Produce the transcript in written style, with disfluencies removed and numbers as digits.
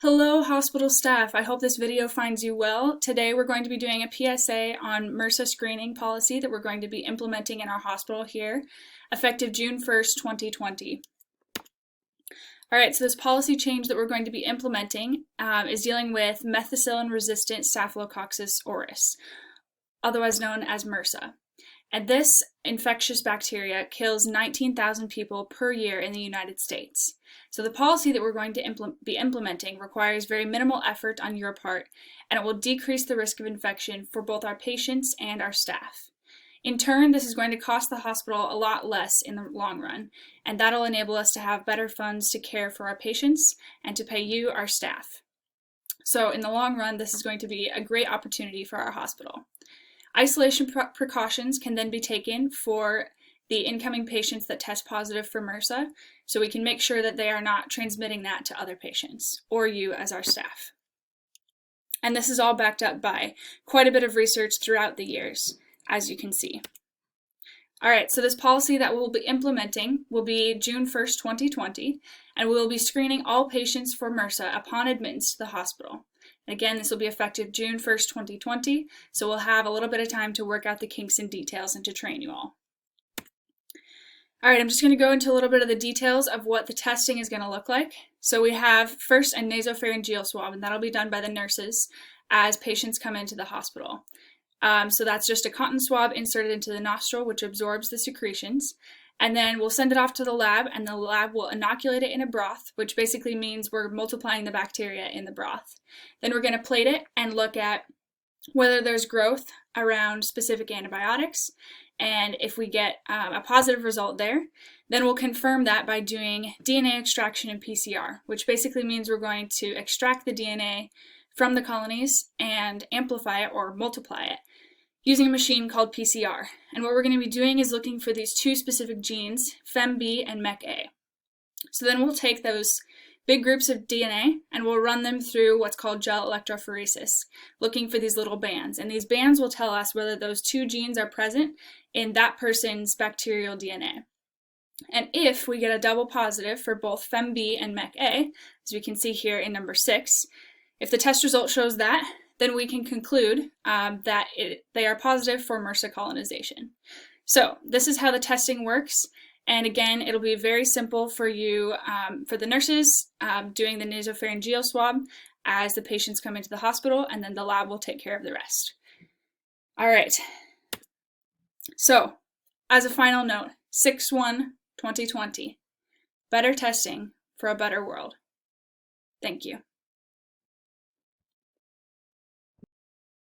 Hello, hospital staff. I hope this video finds you well. Today we're going to be doing a PSA on MRSA screening policy that we're going to be implementing in our hospital here, effective June 1st, 2020. Alright, so this policy change that we're going to be implementing is dealing with Methicillin-Resistant Staphylococcus aureus, otherwise known as MRSA. And this infectious bacteria kills 19,000 people per year in the United States. So the policy that we're going to be implementing requires very minimal effort on your part, and it will decrease the risk of infection for both our patients and our staff. In turn, this is going to cost the hospital a lot less in the long run, and that'll enable us to have better funds to care for our patients and to pay you, our staff. So in the long run, this is going to be a great opportunity for our hospital. Isolation precautions can then be taken for the incoming patients that test positive for MRSA, so we can make sure that they are not transmitting that to other patients, or you as our staff. And this is all backed up by quite a bit of research throughout the years, as you can see. Alright, so this policy that we'll be implementing will be June 1st, 2020, and we will be screening all patients for MRSA upon admittance to the hospital. Again, this will be effective June 1st, 2020, so we'll have a little bit of time to work out the kinks and details and to train you all. Alright, I'm just going to go into a little bit of the details of what the testing is going to look like. So we have first a nasopharyngeal swab, and that'll be done by the nurses as patients come into the hospital. So that's just a cotton swab inserted into the nostril, which absorbs the secretions. And then we'll send it off to the lab, and the lab will inoculate it in a broth, which basically means we're multiplying the bacteria in the broth. Then we're going to plate it and look at whether there's growth around specific antibiotics. And if we get a positive result there, then we'll confirm that by doing DNA extraction and PCR, which basically means we're going to extract the DNA from the colonies and amplify it or multiply it using a machine called PCR. And what we're going to be doing is looking for these two specific genes, FemB and MECA. So then we'll take those big groups of DNA and we'll run them through what's called gel electrophoresis, looking for these little bands. And these bands will tell us whether those two genes are present in that person's bacterial DNA. And if we get a double positive for both FemB and MECA, as we can see here in number 6, if the test result shows that, then we can conclude that they are positive for MRSA colonization. So this is how the testing works. And again, it'll be very simple for you, for the nurses, doing the nasopharyngeal swab as the patients come into the hospital, and then the lab will take care of the rest. All right. So, as a final note, 6/1/2020, better testing for a better world. Thank you.